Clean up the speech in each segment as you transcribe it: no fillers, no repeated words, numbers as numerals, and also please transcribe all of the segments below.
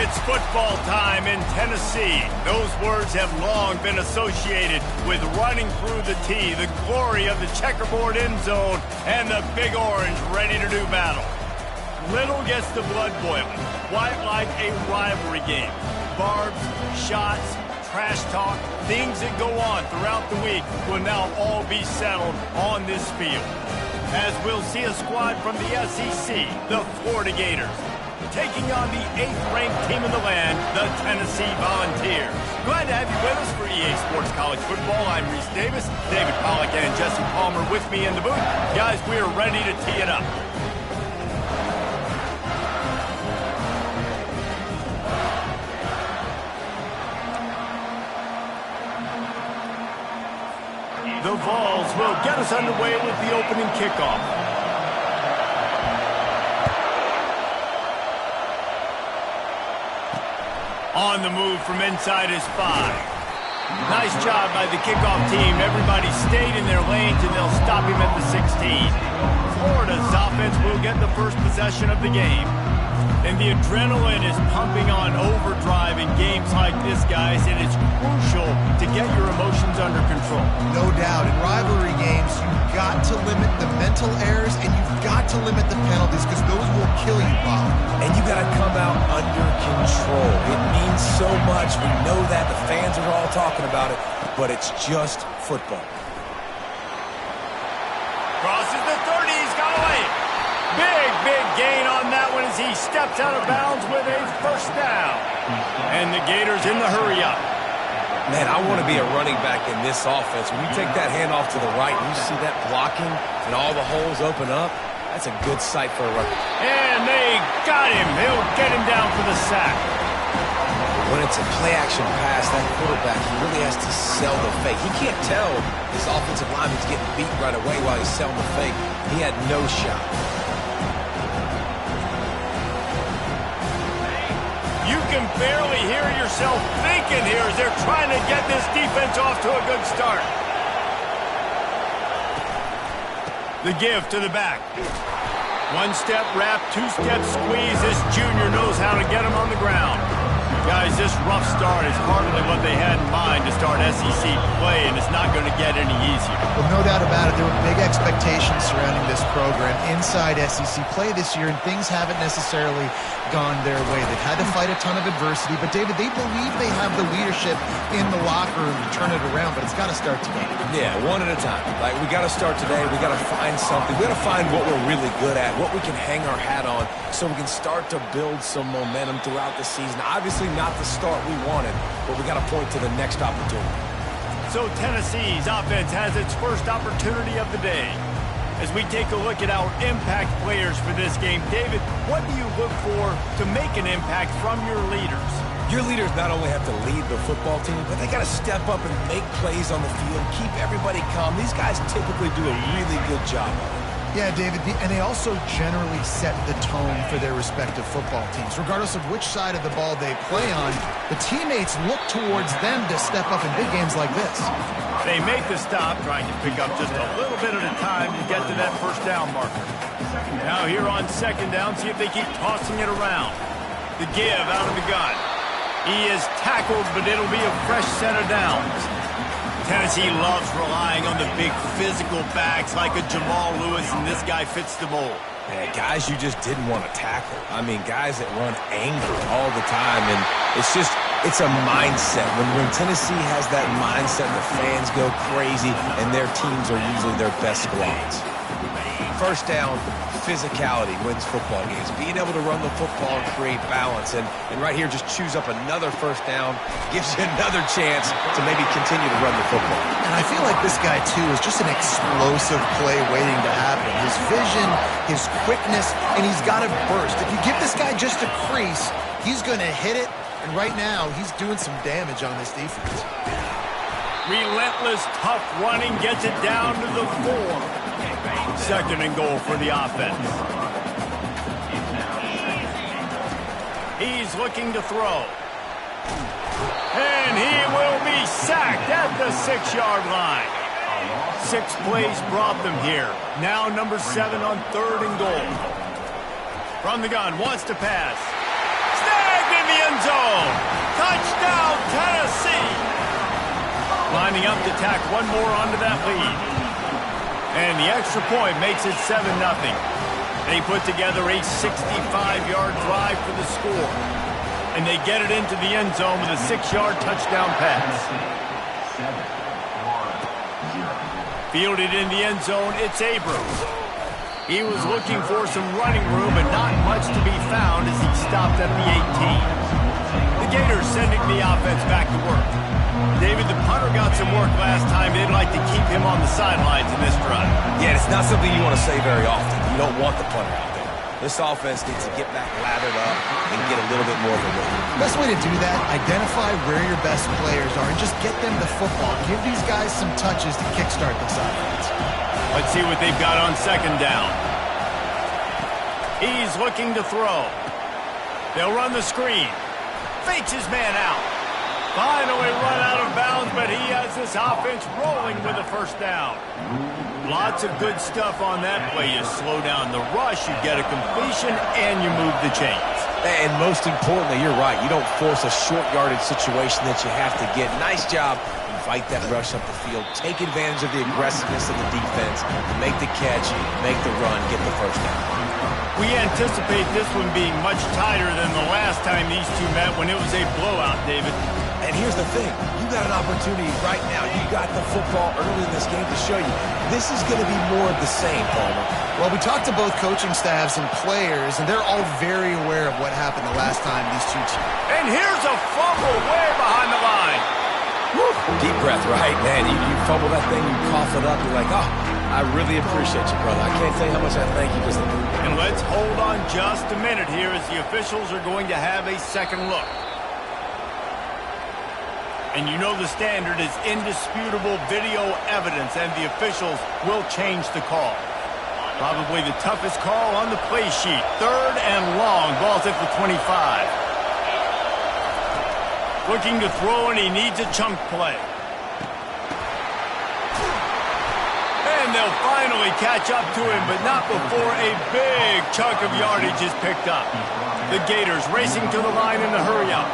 It's football time in Tennessee. Those words have long been associated with running through the tee, the glory of the checkerboard end zone, and the Big Orange ready to do battle. Little gets the blood boiling, quite like a rivalry game. Barbs, shots, trash talk, things that go on throughout the week will now all be settled on this field. As we'll see a squad from the SEC, the Florida Gators, taking on the 8th-ranked team in the land, the Tennessee Volunteers. Glad to have you with us for EA Sports College Football. I'm Reese Davis, David Pollack and Jesse Palmer with me in the booth. Guys, we are ready to tee it up. The Vols will get us underway with the opening kickoff. On the move from inside his 5. Nice job by the kickoff team. Everybody stayed in their lanes, and they'll stop him at the 16. Florida's offense will get the first possession of the game. And the adrenaline is pumping on overdrive in games like this, guys, and it's crucial to get your emotions under control. No doubt. In rivalry games, you've got to limit the mental errors, and you've got to limit the penalties, because those will kill you, Bob. And you got to come out under control. It means so much. We know that. The fans are all talking about it, but it's just football. Crosses the 30. He's got away. Big gain on that one as he steps out of bounds with a first down. And the Gators in the hurry up. Man, I want to be a running back in this offense. When you take that handoff to the right and you see that blocking and all the holes open up, that's a good sight for a runner. And they got him. They'll get him down for the sack. When it's a play-action pass, that quarterback, he really has to sell the fake. He can't tell his offensive lineman's getting beat right away while he's selling the fake. He had no shot. You can barely hear yourself thinking here as they're trying to get this defense off to a good start. The give to the back. One-step wrap, two-step squeeze. This junior knows how to get him on the ground. Guys, this rough start is hardly what they had in mind to start SEC play, and it's not going to get any easier. Well, no doubt about it. There were big expectations surrounding this program inside SEC play this year, and things haven't necessarily gone their way. They've had to fight a ton of adversity, but David, they believe they have the leadership in the locker room to turn it around, but it's got to start today. Yeah, one at a time. Like, we got to start today. We got to find something. We got to find what we're really good at, what we can hang our hat on, so we can start to build some momentum throughout the season. Obviously not the start we wanted, but we got to point to the next opportunity. So Tennessee's offense has its first opportunity of the day. As we take a look at our impact players for this game, David, what do you look for to make an impact from your leaders? Your leaders not only have to lead the football team, but they got to step up and make plays on the field, keep everybody calm. These guys typically do a really good job of it. Yeah, David, and they also generally set the tone for their respective football teams. Regardless of which side of the ball they play on, the teammates look towards them to step up in big games like this. They make the stop, trying to pick up just a little bit at a time to get to that first down marker. Now here on second down, see if they keep tossing it around. The give out of the gun. He is tackled, but it'll be a fresh set of downs. Tennessee loves relying on the big physical backs like a Jamal Lewis, and this guy fits the mold. Yeah, guys you just didn't want to tackle. I mean, guys that run angry all the time, and it's a mindset. When Tennessee has that mindset, the fans go crazy, and their teams are usually their best squads. First down, physicality wins football games. Being able to run the football and create balance. And right here, just choose up another first down, gives you another chance to maybe continue to run the football. And I feel like this guy, too, is just an explosive play waiting to happen. His vision, his quickness, and he's got a burst. If you give this guy just a crease, he's going to hit it. And right now, he's doing some damage on this defense. Relentless, tough running gets it down to the 4. Second and goal for the offense. He's looking to throw. And he will be sacked at the 6-yard line. 6 plays brought them here. Now number 7 on third and goal. From the gun, wants to pass. Snagged in the end zone. Touchdown, Tennessee. Lining up to tack one more onto that lead. And the extra point makes it 7-0. They put together a 65-yard drive for the score. And they get it into the end zone with a 6-yard touchdown pass. Fielded in the end zone, it's Abrams. He was looking for some running room, but not much to be found as he stopped at the 18. The Gators sending the offense back to work. David, the punter got some work last time. They'd like to keep him on the sidelines in this drive. Yeah, it's not something you want to say very often. You don't want the punter out there. This offense needs to get back lathered up and get a little bit more of a look. Best way to do that, identify where your best players are and just get them the football. Give these guys some touches to kickstart this offense. Let's see what they've got on second down. He's looking to throw. They'll run the screen. Fakes his man out. Finally run out of bounds, but he has this offense rolling with a first down. Lots of good stuff on that play. You slow down the rush, you get a completion, and you move the chains. And most importantly, you're right. You don't force a short yardage situation that you have to get. Nice job. Invite that rush up the field. Take advantage of the aggressiveness of the defense. Make the catch, make the run, get the first down. We anticipate this one being much tighter than the last time these two met when it was a blowout, David. And here's the thing. You got an opportunity right now. You got the football early in this game to show you. This is going to be more of the same, Palmer. Well, we talked to both coaching staffs and players, and they're all very aware of what happened the last time these two teams. And here's a fumble way behind the line. Woo. Deep breath, right, man? You fumble that thing, you cough it up, you're like, oh, I really appreciate you, brother. I can't tell you how much I thank you just. And let's hold on just a minute here as the officials are going to have a second look. And you know the standard is indisputable video evidence, and the officials will change the call. Probably the toughest call on the play sheet. 3rd and long. Ball's at the 25. Looking to throw, and he needs a chunk play. And they'll finally catch up to him, but not before a big chunk of yardage is picked up. The Gators racing to the line in the hurry-up.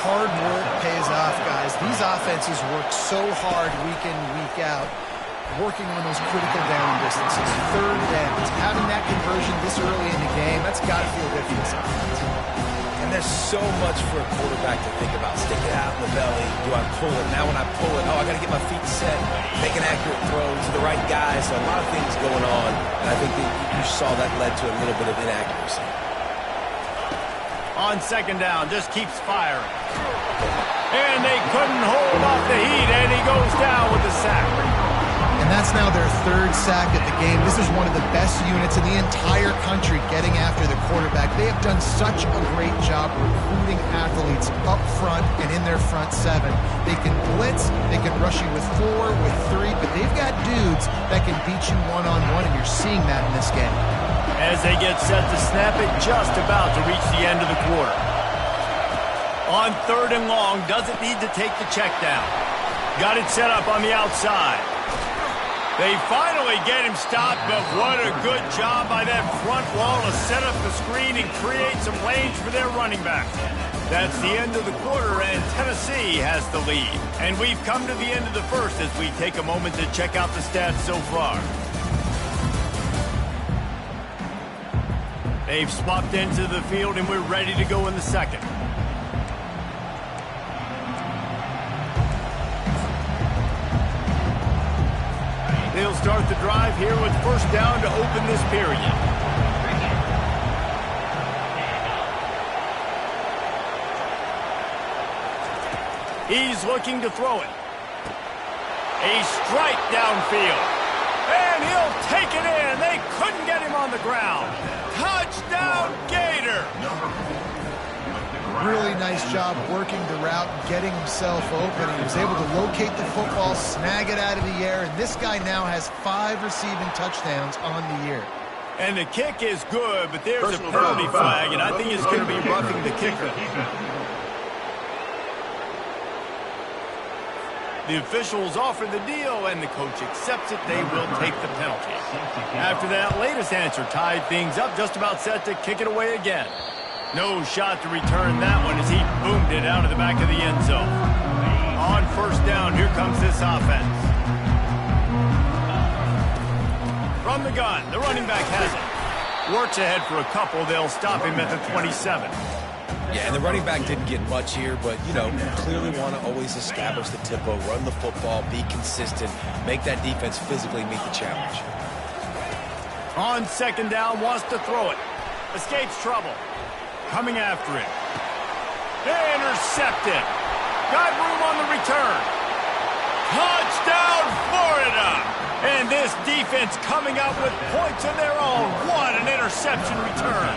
Hard work pays off, guys. These offenses work so hard week in, week out, working on those critical down distances, 3rd downs. Having that conversion this early in the game, that's got to feel good for this offense. And there's so much for a quarterback to think about. Stick it out in the belly. Do I pull it? Now when I pull it, I got to get my feet set, make an accurate throw to the right guy. So a lot of things going on, and I think that you saw that led to a little bit of inaccuracy. On second down, just keeps firing. And they couldn't hold off the heat, and he goes down with a sack. And that's now their 3rd sack of the game. This is one of the best units in the entire country getting after the quarterback. They have done such a great job recruiting athletes up front and in their front 7. They can blitz, they can rush you with 4, with 3, but they've got dudes that can beat you one-on-one, and you're seeing that in this game. As they get set to snap it, just about to reach the end of the quarter. On 3rd and long, doesn't need to take the check down. Got it set up on the outside. They finally get him stopped, but what a good job by that front wall to set up the screen and create some lanes for their running back. That's the end of the quarter, and Tennessee has the lead. And we've come to the end of the first as we take a moment to check out the stats so far. They've swapped into the field, and we're ready to go in the second. They'll start the drive here with first down to open this period. He's looking to throw it. A strike downfield. And he'll take it in. They couldn't get him on the ground. Touchdown, Gator! Really nice job working the route, getting himself open. He was able to locate the football, snag it out of the air, and this guy now has 5 receiving touchdowns on the year. And the kick is good, but there's a penalty flag, and I think it's going to be roughing the kicker. The officials offer the deal, and the coach accepts it. They will take the penalty. After that latest answer tied things up, just about set to kick it away again. No shot to return that one as he boomed it out of the back of the end zone. On first down, here comes this offense. From the gun, the running back has it. Works ahead for a couple. They'll stop him at the 27. Yeah, and the running back didn't get much here, but, you know, clearly want to always establish the tempo, run the football, be consistent, make that defense physically meet the challenge. On second down, wants to throw it. Escapes trouble. Coming after it. Intercepted. Got room on the return. Touchdown, Florida! And this defense coming out with points of their own. What an interception return.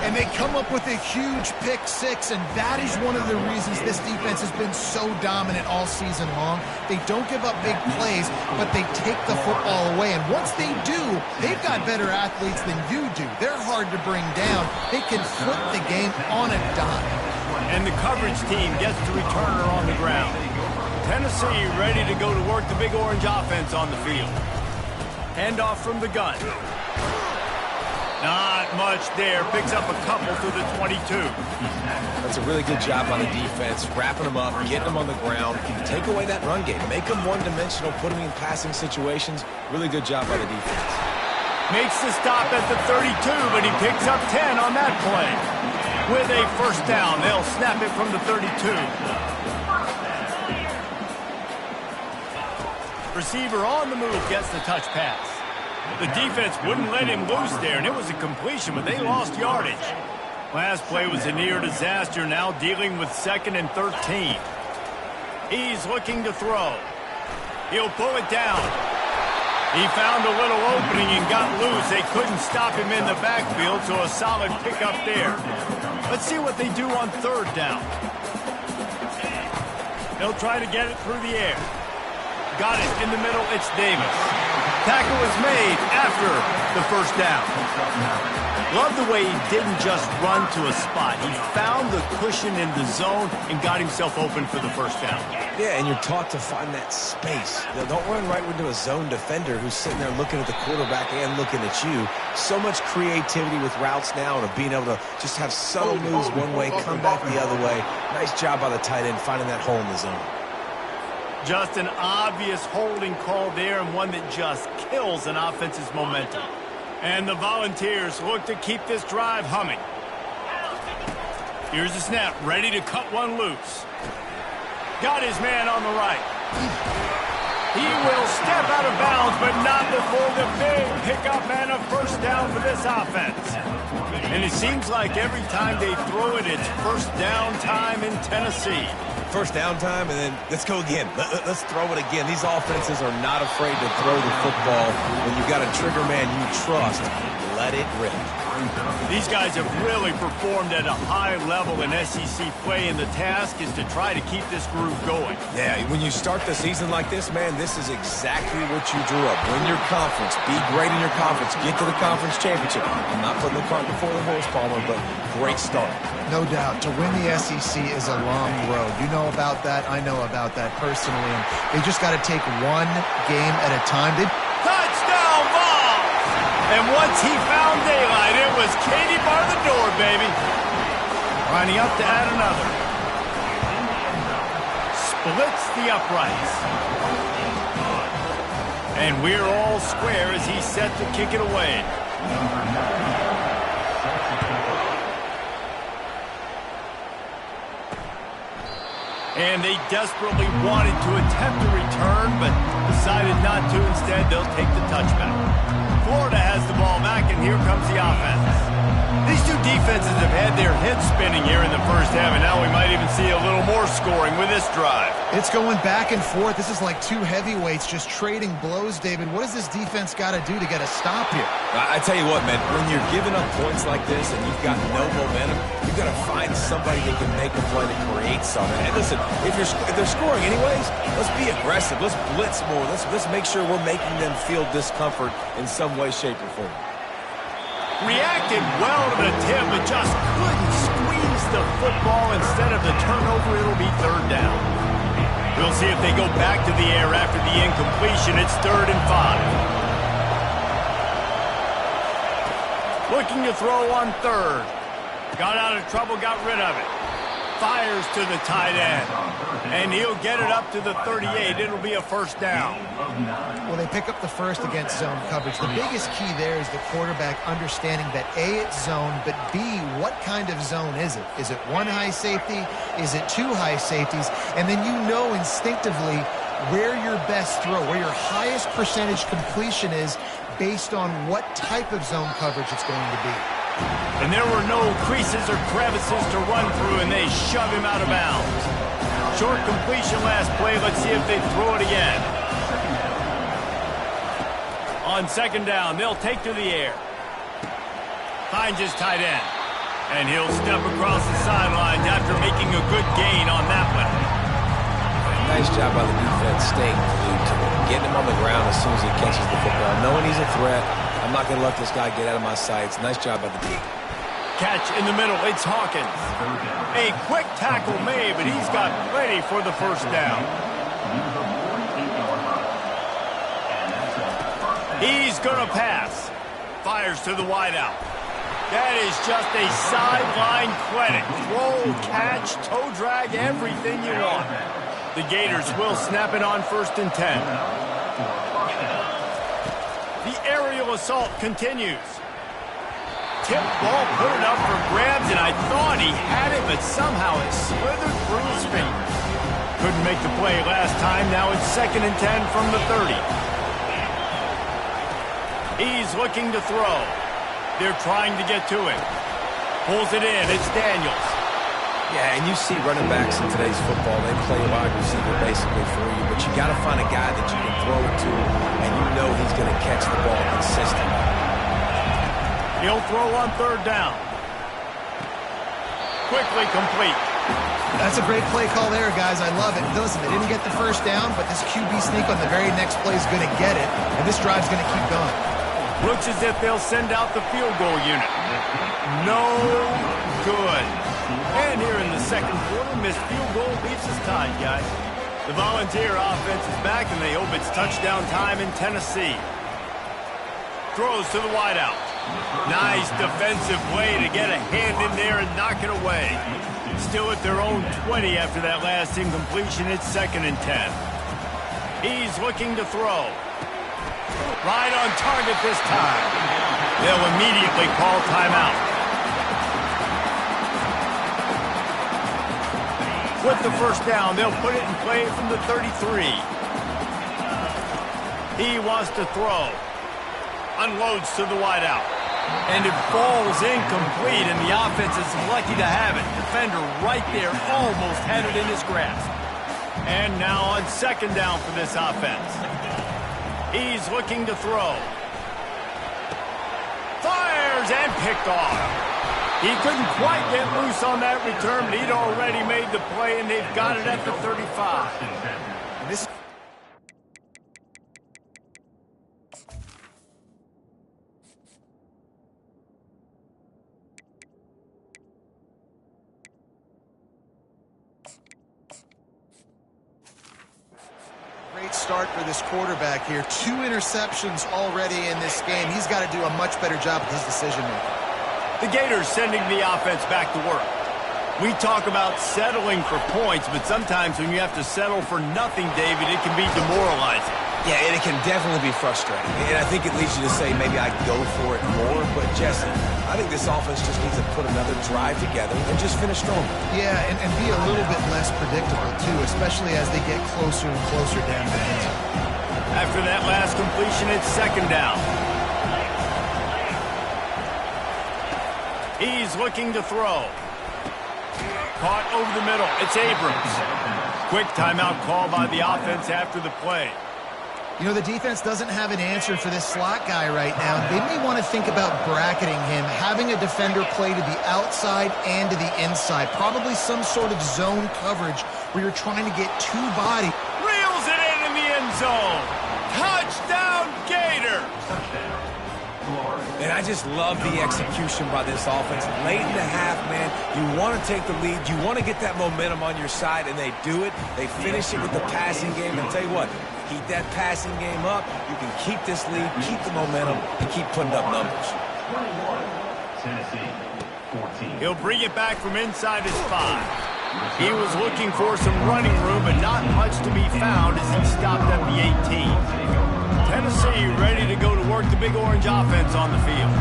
And they come up with a huge pick six, and that is one of the reasons this defense has been so dominant all season long. They don't give up big plays, but they take the football away. And once they do, they've got better athletes than you do. They're hard to bring down. They can flip the game on a dime. And the coverage team gets the returner on the ground. Tennessee ready to go to work the Big Orange offense on the field. Handoff from the gun. Not much there. Picks up a couple through the 22. That's a really good job on the defense, wrapping them up, getting them on the ground. Take away that run game. Make them one-dimensional, put them in passing situations. Really good job by the defense. Makes the stop at the 32, but he picks up 10 on that play. With a first down, they'll snap it from the 32. Receiver on the move gets the touch pass. The defense wouldn't let him loose there, and it was a completion, but they lost yardage. Last play was a near disaster, now dealing with 2nd and 13. He's looking to throw. He'll pull it down. He found a little opening and got loose. They couldn't stop him in the backfield, so a solid pickup there. Let's see what they do on 3rd down. They'll try to get it through the air. Got it in the middle. It's Davis. Tackle was made after the first down. Love the way he didn't just run to a spot. He found the cushion in the zone and got himself open for the first down. Yeah, and you're taught to find that space. You know, don't run right into a zone defender who's sitting there looking at the quarterback and looking at you. So much creativity with routes now and of being able to just have subtle moves one way, come back the other way. Nice job by the tight end finding that hole in the zone. Just an obvious holding call there, and one that just kills an offense's momentum. And the Volunteers look to keep this drive humming. Here's the snap, ready to cut one loose. Got his man on the right. He will step out of bounds, but not before the big pickup and a first down for this offense. And it seems like every time they throw it, it's first down time in Tennessee. First down time, and then let's go again. Let's throw it again. These offenses are not afraid to throw the football. When you've got a trigger man you trust, let it rip. These guys have really performed at a high level in SEC play, and the task is to try to keep this groove going. Yeah, when you start the season like this, man, this is exactly what you drew up. Win your conference. Be great in your conference. Get to the conference championship. I'm not putting the cart before the horse, Palmer, but great start. No doubt. To win the SEC is a long road. You know about that. I know about that personally. And they just got to take one game at a time. Touchdown ball! And once he found daylight, it was Katie bar the door, baby. Lining up to add another. Splits the uprights. And we're all square as he's set to kick it away. And they desperately wanted to attempt a return, but decided not to. Instead, they'll take the touchback. Florida has the ball back, and here comes the offense. These two defenses have had their heads spinning here in the first half, and now we might even see a little more scoring with this drive. It's going back and forth. This is like two heavyweights just trading blows, David. What does this defense got to do to get a stop here? I tell you what, man, when you're giving up points like this and you've got no momentum, you've got to find somebody that can make a play to create something. And listen, if they're scoring anyways, let's be aggressive. Let's blitz more. Let's make sure we're making them feel discomfort in some way, shape, or form. Reacted well to the tip, but just couldn't squeeze the football. Instead of the turnover, it'll be third down. We'll see if they go back to the air after the incompletion. It's 3rd and 5. Looking to throw on 3rd. Got out of trouble, got rid of it. Fires to the tight end. And he'll get it up to the 38. It'll be a first down. Well, they pick up the first against zone coverage. The biggest key there is the quarterback understanding that A, it's zone, but B, what kind of zone is it? Is it one high safety? Is it two high safeties? And then you know instinctively where your best throw, where your highest percentage completion is based on what type of zone coverage it's going to be. And there were no creases or crevices to run through, and they shove him out of bounds. Short completion last play. Let's see if they throw it again. On second down, they'll take to the air. Finds his tight end. And he'll step across the sidelines after making a good gain on that one. Nice job by the defense staying glued to him, getting him on the ground as soon as he catches the football. Knowing he's a threat, I'm not going to let this guy get out of my sights. Nice job by the D. Catch in the middle, it's Hawkins. A quick tackle made, but he's got plenty for the first down. He's going to pass. Fires to the wideout. That is just a sideline clinic. Roll, catch, toe drag, everything you want. The Gators will snap it on 1st and 10. The aerial assault continues. Tip ball, put it up for grabs, and I thought he had it, but somehow it slithered through his fingers. Couldn't make the play last time. Now it's 2nd and 10 from the 30. He's looking to throw. They're trying to get to him. Pulls it in. It's Daniels. Yeah, and you see running backs in today's football, they play wide receiver basically for you, but you got to find a guy that you can throw it to, and you know he's going to catch the ball consistently. He'll throw on 3rd down. Quickly complete. That's a great play call there, guys. I love it. Listen, they didn't get the first down, but this QB sneak on the very next play is going to get it, and this drive's going to keep going. Looks as if they'll send out the field goal unit. No good. And here in the second quarter, missed field goal leaves us tied, guys. The Volunteer offense is back, and they hope it's touchdown time in Tennessee. Throws to the wideout. Nice defensive play to get a hand in there and knock it away. Still at their own 20 after that last incompletion. It's 2nd and 10. He's looking to throw. Right on target this time. They'll immediately call timeout. With the first down, they'll put it in play from the 33. He wants to throw. Unloads to the wideout. And it falls incomplete, and the offense is lucky to have it. Defender right there almost had it in his grasp. And now on 2nd down for this offense. He's looking to throw. Fires and picked off. He couldn't quite get loose on that return, but he'd already made the play, and they've got it at the 35. This great start for this quarterback here. 2 interceptions already in this game. He's got to do a much better job with his decision-making. The Gators sending the offense back to work. We talk about settling for points, but sometimes when you have to settle for nothing, David, it can be demoralizing. Yeah, and it can definitely be frustrating. And I think it leads you to say maybe I'd go for it more. But, Jesse, I think this offense just needs to put another drive together and just finish strong. Yeah, and be a little bit less predictable, too, especially as they get closer and closer down the end zone. After that last completion, it's 2nd down. He's looking to throw. Caught over the middle. It's Abrams. Quick timeout call by the offense after the play. You know, the defense doesn't have an answer for this slot guy right now. They may want to think about bracketing him, having a defender play to the outside and to the inside. Probably some sort of zone coverage where you're trying to get 2 bodies. Reels it in the end zone. Touchdown, Gators. And I just love the execution by this offense. Late in the half, man, you want to take the lead. You want to get that momentum on your side, and they do it. They finish it with the passing game. And tell you what, keep that passing game up. You can keep this lead, keep the momentum, and keep putting up numbers. He'll bring it back from inside his 5. He was looking for some running room, but not much to be found as he stopped at the 18. Tennessee ready to go to work the Big Orange offense on the field.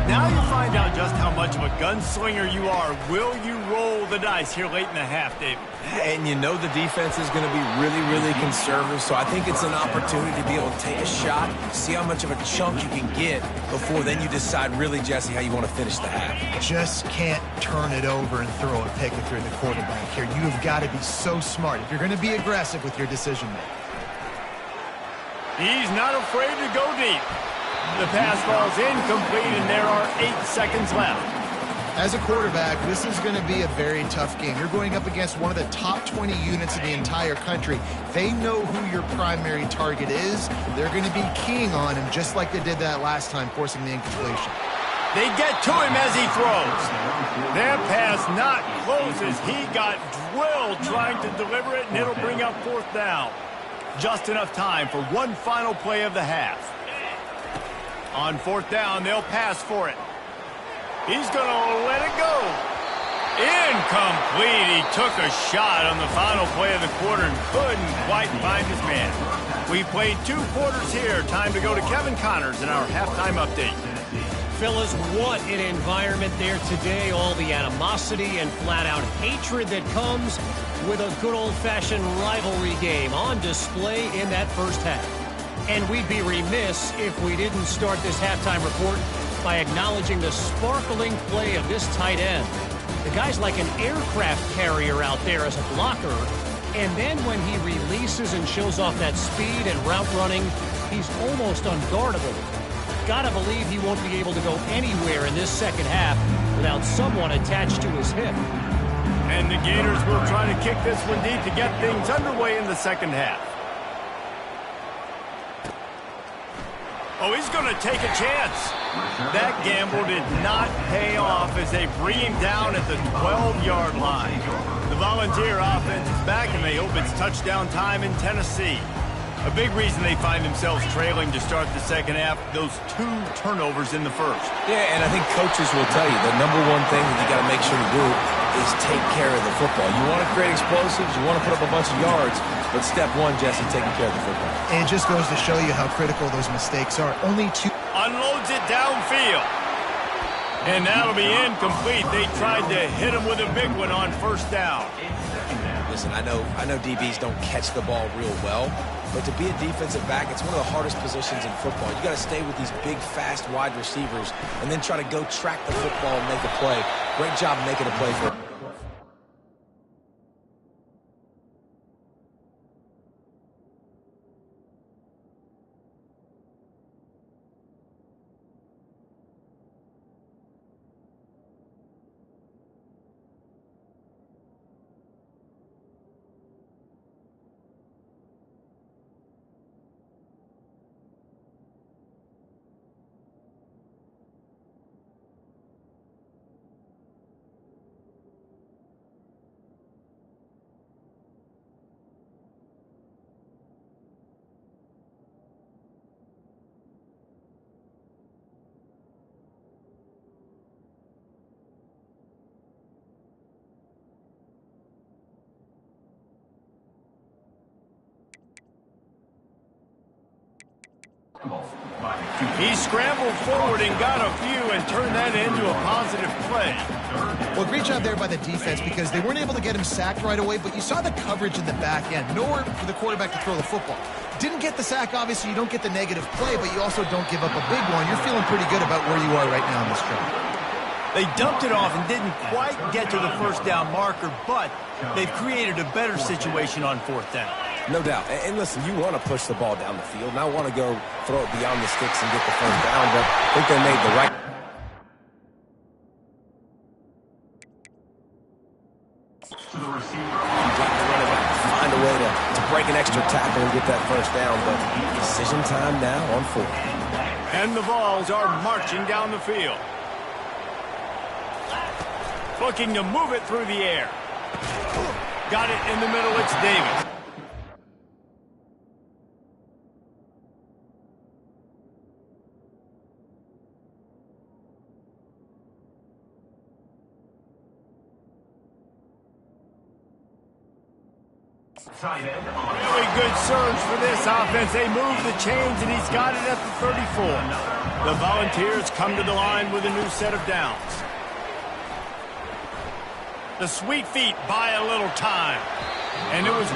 Now you find out just how much of a gunslinger you are. Will you roll the dice here late in the half, David? And you know the defense is going to be really, really conservative, so I think it's an opportunity to be able to take a shot, see how much of a chunk you can get before then you decide really, Jesse, how you want to finish the half. Just can't turn it over and throw a pick if you're the quarterback here. You have got to be so smart if you're going to be aggressive with your decision-making. He's not afraid to go deep. The pass falls incomplete, and there are 8 seconds left. As a quarterback, this is going to be a very tough game. You're going up against one of the top 20 units in the entire country. They know who your primary target is. They're going to be keying on him just like they did that last time, forcing the incompletion. They get to him as he throws. That pass not close as he got drilled trying to deliver it, and it'll bring up 4th down. Just enough time for one final play of the half. On 4th down, they'll pass for it. He's going to let it go. Incomplete. He took a shot on the final play of the quarter and couldn't quite find his man. We played 2 quarters here. Time to go to Kevin Connors in our halftime update. Fellas, what an environment there today. All the animosity and flat-out hatred that comes with a good old-fashioned rivalry game on display in that first half. And we'd be remiss if we didn't start this halftime report by acknowledging the sparkling play of this tight end. The guy's like an aircraft carrier out there as a blocker, and then when he releases and shows off that speed and route running, he's almost unguardable. Gotta believe he won't be able to go anywhere in this second half without someone attached to his hip. And the Gators will try to kick this one deep to get things underway in the second half. Oh, he's going to take a chance. That gamble did not pay off as they bring him down at the 12-yard line. The Volunteer offense is back, and they hope it's touchdown time in Tennessee. A big reason they find themselves trailing to start the second half, those 2 turnovers in the first. Yeah, and I think coaches will tell you the number one thing that you got to make sure to do is take care of the football. You want to create explosives, you want to put up a bunch of yards, but step one, Jesse, taking care of the football. And it just goes to show you how critical those mistakes are. Only 2. Unloads it downfield. And that'll be incomplete. They tried to hit him with a big one on 1st down. Listen, I know DBs don't catch the ball real well, but to be a defensive back, it's one of the hardest positions in football. You got to stay with these big, fast wide receivers and then try to go track the football and make a play. Great job making a play for him. He scrambled forward and got a few and turned that into a positive play. Well, great job there by the defense because they weren't able to get him sacked right away, but you saw the coverage in the back end. Nowhere for the quarterback to throw the football. Didn't get the sack, obviously. You don't get the negative play, but you also don't give up a big one. You're feeling pretty good about where you are right now in this drive. They dumped it off and didn't quite get to the 1st down marker, but they've created a better situation on 4th down. No doubt. And listen, you want to push the ball down the field, not want to go throw it beyond the sticks and get the 1st down, but I think they made the right. Find a way to break an extra tackle and get that 1st down, but decision time now on 4th. And the Vols are marching down the field. Looking to move it through the air. Got it in the middle, it's Davis. Really good surge for this offense. They move the chains, and he's got it at the 34. The Volunteers come to the line with a new set of downs. The Sweet Feet buy a little time. And it was...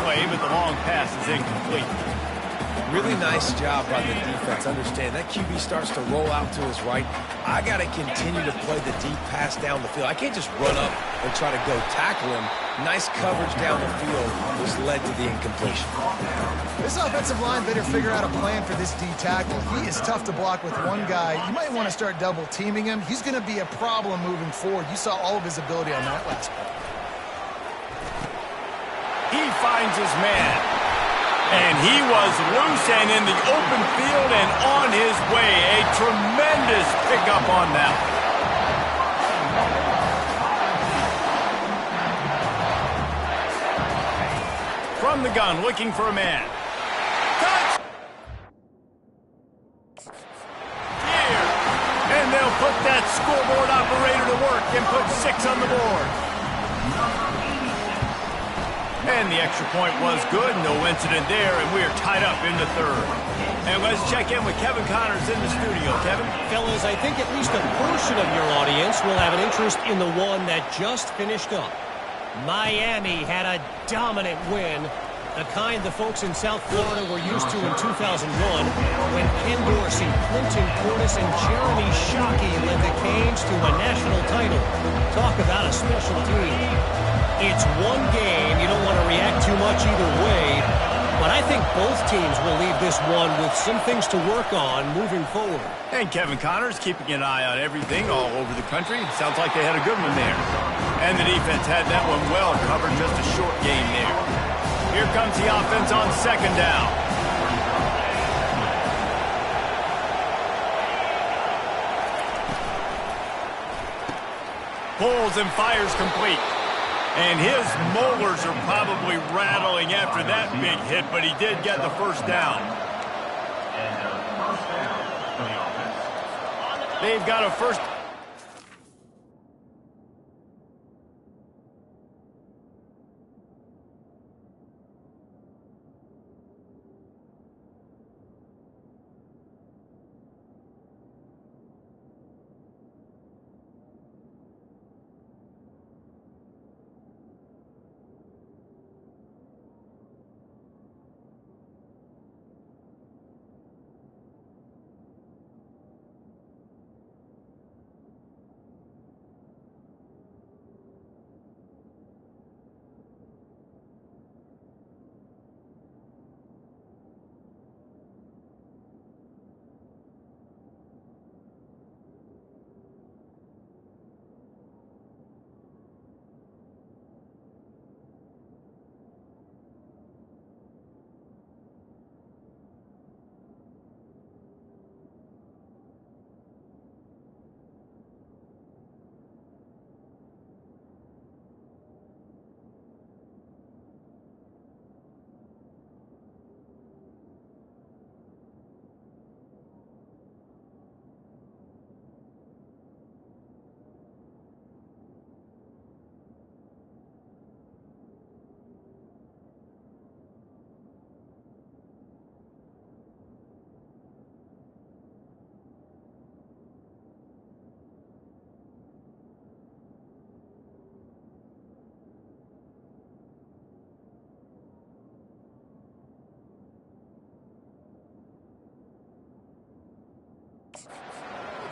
play, but the long pass is incomplete. Really nice job by the defense. Understand, that QB starts to roll out to his right. I got to continue to play the deep pass down the field. I can't just run up and try to go tackle him. Nice coverage down the field, which led to the incompletion. This offensive line better figure out a plan for this D tackle. He is tough to block with one guy. You might want to start double teaming him. He's going to be a problem moving forward. You saw all of his ability on that last play. He finds his man. And he was loose and in the open field and on his way. A tremendous pickup on that. From the gun, looking for a man. Touch! Here. And they'll put that scoreboard operator to work and put 6 on the board. And the extra point was good. No incident there, and we are tied up in the third. And let's check in with Kevin Connors in the studio. Kevin? Fellas, I think at least a portion of your audience will have an interest in the one that just finished up. Miami had a dominant win, the kind the folks in South Florida were used to in 2001 when Ken Dorsey, Clinton Portis, and Jeremy Shockey led the Canes to a national title. Talk about a special team. It's one game. You don't want to react too much either way, but I think both teams will leave this one with some things to work on moving forward. And Kevin Connors keeping an eye on everything all over the country. Sounds like they had a good one there. And the defense had that one well covered. Just a short game there. Here comes the offense on second down. Pulls and fires complete. And his molars are probably rattling after that big hit, but he did get the first down. They've got a first...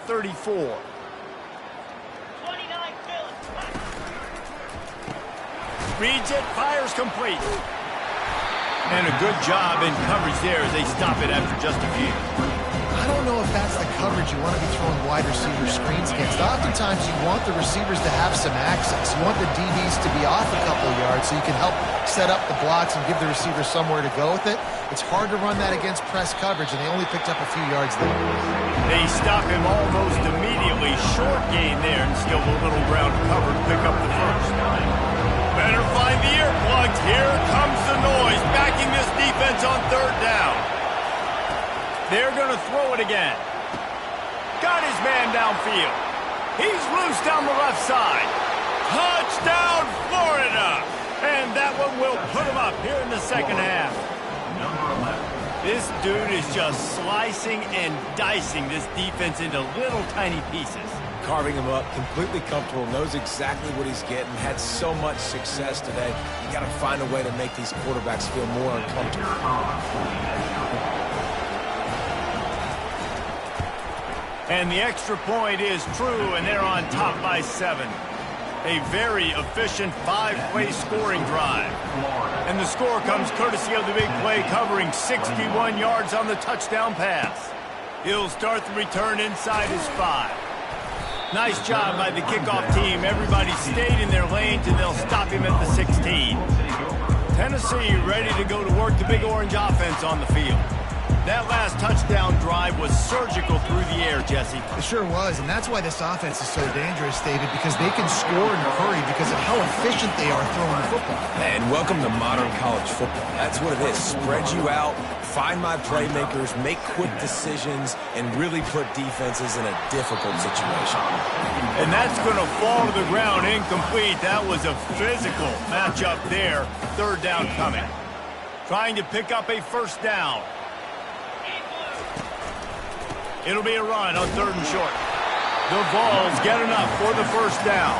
34. 29 Reads it, fires complete. And a good job in coverage there as they stop it after just a few. I don't know if that's the coverage you want to be throwing wide receiver screens against. Oftentimes, you want the receivers to have some access. You want the DBs to be off a couple of yards so you can help set up the blocks and give the receivers somewhere to go with it. It's hard to run that against press coverage, and they only picked up a few yards there. They stop him almost immediately. Short gain there, and still a little ground cover to pick up the first. Better find the earplugs. Here comes the noise, backing this defense on third down. They're going to throw it again. Got his man downfield. He's loose down the left side. Touchdown, Florida! And that one will put him up here in the second half. This dude is just slicing and dicing this defense into little tiny pieces. Carving him up, completely comfortable, knows exactly what he's getting, had so much success today. You got to find a way to make these quarterbacks feel more uncomfortable. And the extra point is true, and they're on top by 7. A very efficient 5-play scoring drive. And the score comes courtesy of the big play, covering 61 yards on the touchdown pass. He'll start the return inside his 5. Nice job by the kickoff team. Everybody stayed in their lanes, and they'll stop him at the 16. Tennessee ready to go to work the Big Orange offense on the field. That last touchdown drive was surgical through the air, Jesse. It sure was, and that's why this offense is so dangerous, David, because they can score in a hurry because of how efficient they are throwing the football. And welcome to modern college football. That's what it is. Spread you out, find my playmakers, make quick decisions, and really put defenses in a difficult situation. And that's going to fall to the ground incomplete. That was a physical matchup there. Third down coming. Trying to pick up a first down. It'll be a run on third and short. The Vols get enough for the first down.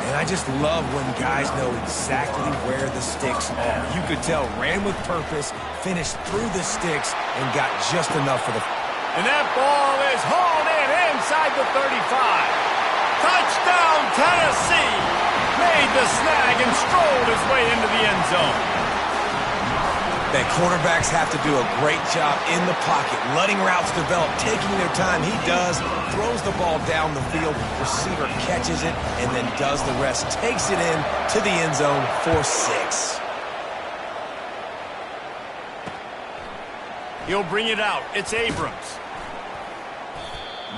And I just love when guys know exactly where the sticks are. You could tell ran with purpose, finished through the sticks, and got just enough for the... And that ball is hauled in inside the 35. Touchdown, Tennessee! Made the snag and strolled his way into the end zone. That quarterbacks have to do a great job in the pocket, letting routes develop, taking their time. He does, throws the ball down the field, receiver catches it, and then does the rest, takes it in to the end zone for 6. He'll bring it out. It's Abrams.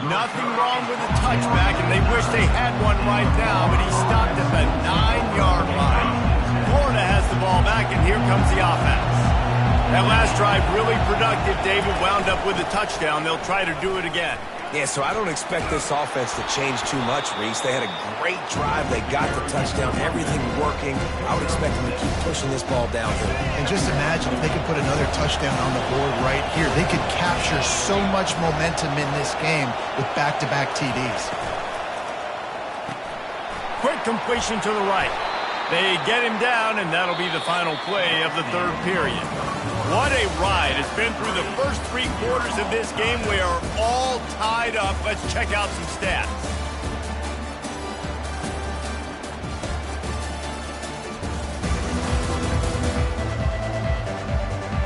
Nothing wrong with the touchback, and they wish they had one right now, but he stopped at the 9-yard line. Florida has the ball back, and here comes the offense. That last drive really productive. David wound up with a touchdown. They'll try to do it again. Yeah, so I don't expect this offense to change too much, Reese. They had a great drive. They got the touchdown. Everything working. I would expect them to keep pushing this ball downhill. And just imagine if they could put another touchdown on the board right here. They could capture so much momentum in this game with back-to-back TDs. Quick completion to the right. They get him down, and that'll be the final play of the third period. What a ride. It's been through the first 3 quarters of this game. We are all tied up. Let's check out some stats.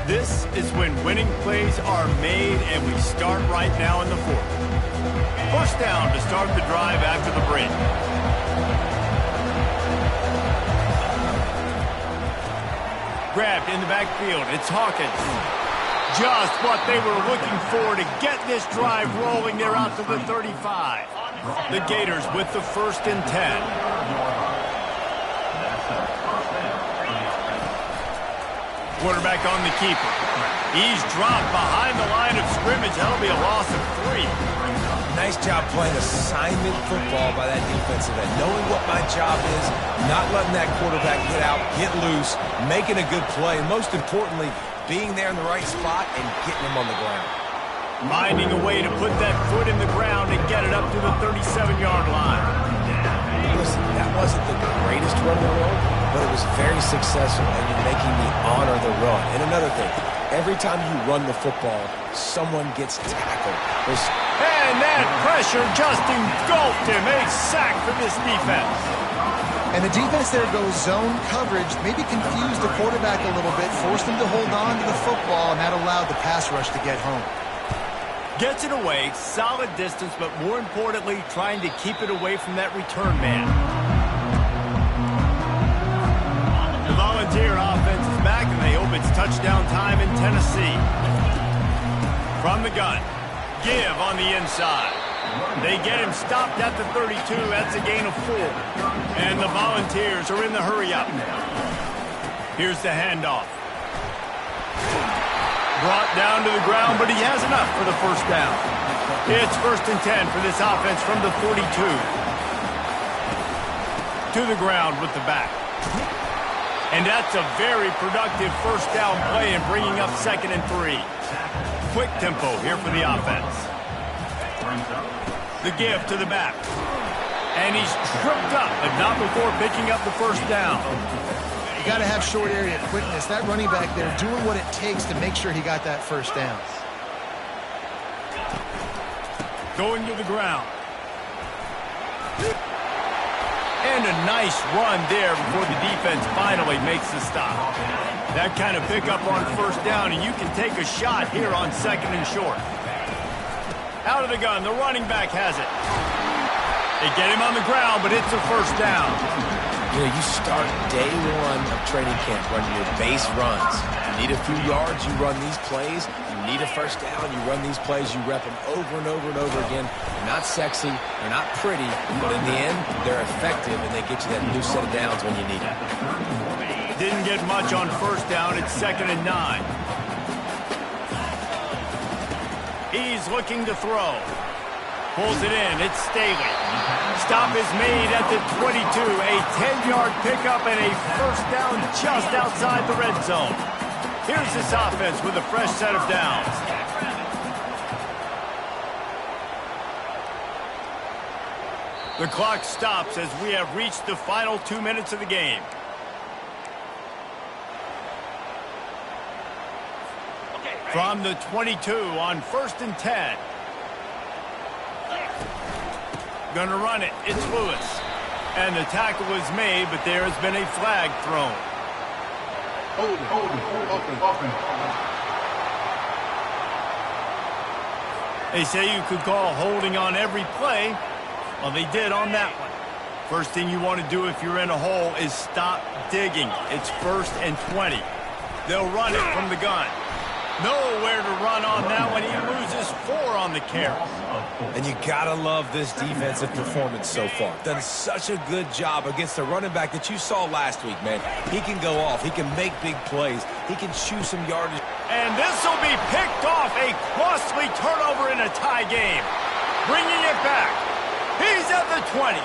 This is when winning plays are made, and we start right now in the 4th. First down to start the drive after the break. Grabbed in the backfield. It's Hawkins. Just what they were looking for to get this drive rolling. They're out to the 35. The Gators with the 1st and 10. Quarterback on the keeper. He's dropped behind the line of scrimmage. That'll be a loss of 3. Nice job playing assignment football by that defensive end. Knowing what my job is, not letting that quarterback get out, get loose, making a good play, and most importantly, being there in the right spot and getting him on the ground. Finding a way to put that foot in the ground and get it up to the 37-yard line. Listen, that wasn't the greatest run in the world, but it was very successful, and you're making me honor the run. And another thing, Every time you run the football, someone gets tackled. And that pressure just engulfed him. A sack for this defense. And the defense there goes zone coverage, maybe confused the quarterback a little bit, forced him to hold on to the football, and that allowed the pass rush to get home. Gets it away, solid distance, but more importantly, trying to keep it away from that return man. The Volunteer offense is back, and they hope it's touchdown time in Tennessee. From the gun, give on the inside. They get him stopped at the 32. That's a gain of 4. And the Volunteers are in the hurry-up. Here's the handoff. Brought down to the ground, but he has enough for the first down. It's 1st and 10 for this offense from the 42. To the ground with the back. And that's a very productive first down play in bringing up 2nd and 3. Quick tempo here for the offense. The give to the back. And he's tripped up, but not before picking up the first down. You got to have short area quickness. That running back there doing what it takes to make sure he got that first down. Going to the ground. And a nice run there before the defense finally makes the stop. That kind of pickup on first down, and you can take a shot here on 2nd and short. Out of the gun, the running back has it. They get him on the ground, but it's a first down. You know, you start day one of training camp running your base runs. You need a few yards, you run these plays. You need a first down, you run these plays. You rep them over and over and over again. They're not sexy, they're not pretty, but in the end, they're effective, and they get you that new set of downs when you need it. Didn't get much on first down. It's 2nd and 9. He's looking to throw. Pulls it in. It's Staley. Stop is made at the 22. A 10-yard pickup and a first down just outside the red zone. Here's this offense with a fresh set of downs. The clock stops as we have reached the final 2 minutes of the game. From the 22 on 1st and 10. Gonna run it. It's Lewis. And the tackle is made, but there has been a flag thrown. They say you could call holding on every play. Well, they did on that one. First thing you want to do if you're in a hole is stop digging. It's 1st and 20. They'll run it from the gun. Nowhere to run on that one. He loses 4 on the carry. And you gotta love this defensive performance so far. Done such a good job against the running back that you saw last week, man. He can go off. He can make big plays. He can chew some yardage. And this will be picked off. A costly turnover in a tie game. Bringing it back. He's at the 20.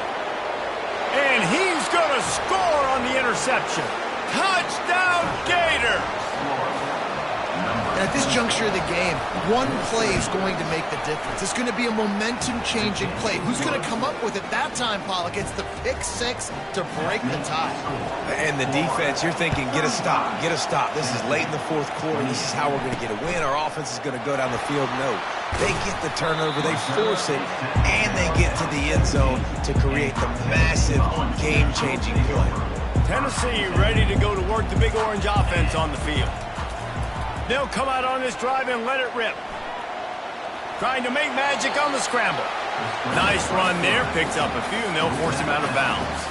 And he's going to score on the interception. Touchdown, Gators! And at this juncture of the game, one play is going to make the difference. It's going to be a momentum-changing play. Who's going to come up with it that time, Pollock? It's the pick 6 to break the tie. And the defense, you're thinking, get a stop, get a stop. This is late in the 4th quarter. This is how we're going to get a win. Our offense is going to go down the field. No, they get the turnover, they force it, and they get to the end zone to create the massive game-changing play. Tennessee ready to go to work the Big Orange offense on the field. They'll come out on this drive and let it rip. Trying to make magic on the scramble. Nice run there. Picks up a few, and they'll force him out of bounds.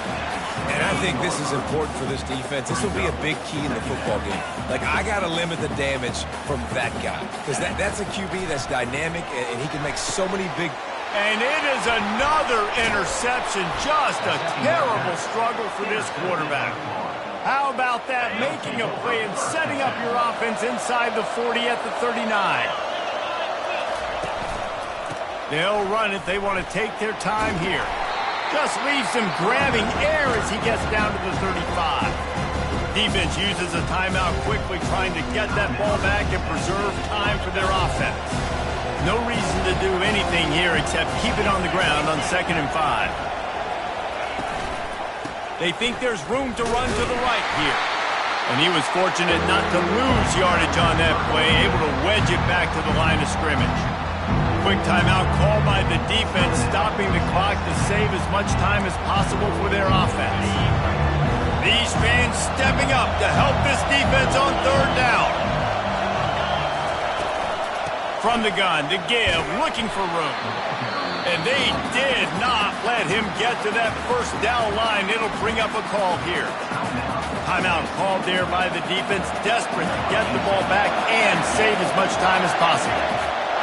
And I think this is important for this defense. This will be a big key in the football game. Like, I got to limit the damage from that guy. Because that's a QB that's dynamic, and he can make so many big... And it is another interception. Just a terrible struggle for this quarterback. How about that? Making a play and setting up your offense inside the 40 at the 39. They'll run it. They want to take their time here. Just leaves him grabbing air as he gets down to the 35. Defense uses a timeout quickly, trying to get that ball back and preserve time for their offense. No reason to do anything here except keep it on the ground on 2nd and 5. They think there's room to run to the right here. And he was fortunate not to lose yardage on that play, able to wedge it back to the line of scrimmage. Quick timeout called by the defense, stopping the clock to save as much time as possible for their offense. These fans stepping up to help this defense on third down. From the gun, to give, looking for room. And they did not let him get to that first down line. It'll bring up a call here. Timeout called there by the defense, desperate to get the ball back and save as much time as possible.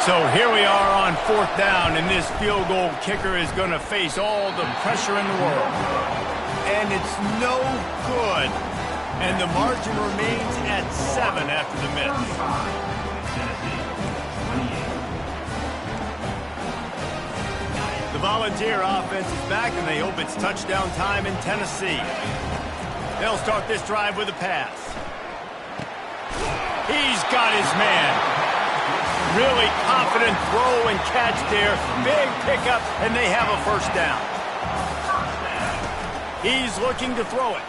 So here we are on fourth down, and this field goal kicker is going to face all the pressure in the world. And it's no good. And the margin remains at 7 after the miss. The Volunteer offense is back, and they hope it's touchdown time in Tennessee. They'll start this drive with a pass. He's got his man. Really confident throw and catch there. Big pickup, and they have a first down. He's looking to throw it.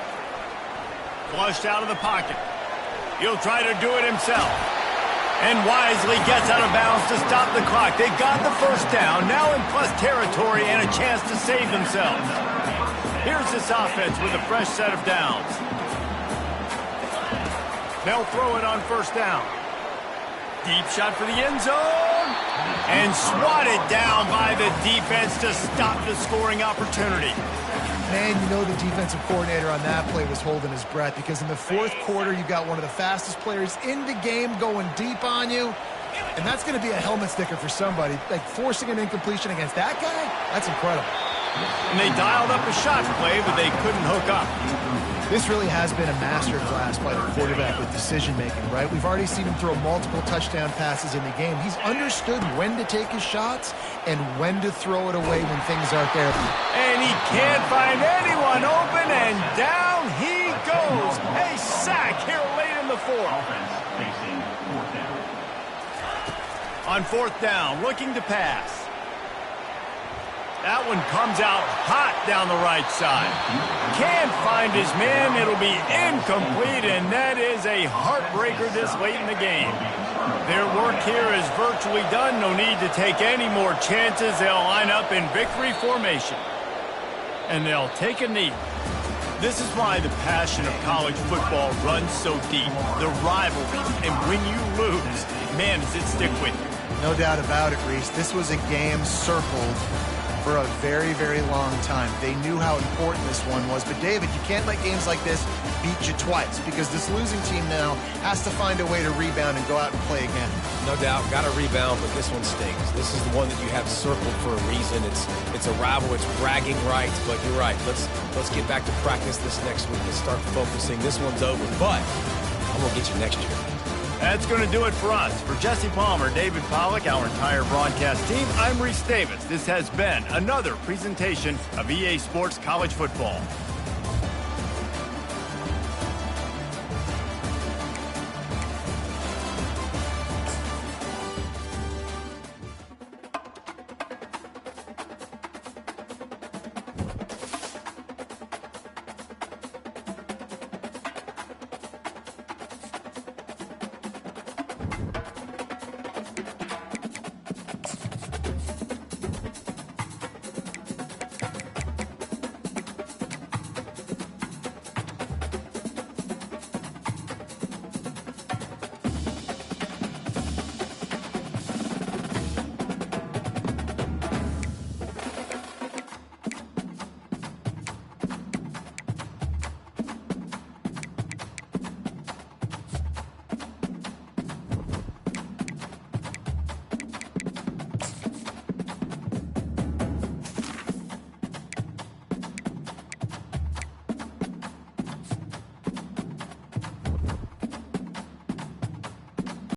Flushed out of the pocket. He'll try to do it himself. And wisely gets out of bounds to stop the clock. They got the first down, now in plus territory and a chance to save themselves. Here's this offense with a fresh set of downs. They'll throw it on first down. Deep shot for the end zone. And swatted down by the defense to stop the scoring opportunity. Man, you know the defensive coordinator on that play was holding his breath, because in the fourth quarter, you got one of the fastest players in the game going deep on you, and that's going to be a helmet sticker for somebody. Like, forcing an incompletion against that guy, that's incredible. And they dialed up a shot play, but they couldn't hook up. This really has been a masterclass by the quarterback with decision-making, right? We've already seen him throw multiple touchdown passes in the game. He's understood when to take his shots and when to throw it away when things aren't there. And he can't find anyone open, and down he goes. A sack here late in the fourth. On fourth down, looking to pass. That one comes out hot down the right side. Can't find his man. It'll be incomplete, and that is a heartbreaker this late in the game. Their work here is virtually done. No need to take any more chances. They'll line up in victory formation. And they'll take a knee. This is why the passion of college football runs so deep. The rivalry, and when you lose, man, does it stick with you. No doubt about it, Reese. This was a game circled for a very, very long time. They knew how important this one was. But, David, you can't let games like this beat you twice, because this losing team now has to find a way to rebound and go out and play again. No doubt, got to rebound, but this one stings. This is the one that you have circled for a reason. It's a rival. It's bragging rights, but you're right. Let's get back to practice this next week. Let's start focusing. This one's over, but I'm going to get you next year. That's going to do it for us. For Jesse Palmer, David Pollack, our entire broadcast team, I'm Reese Davis. This has been another presentation of EA Sports College Football.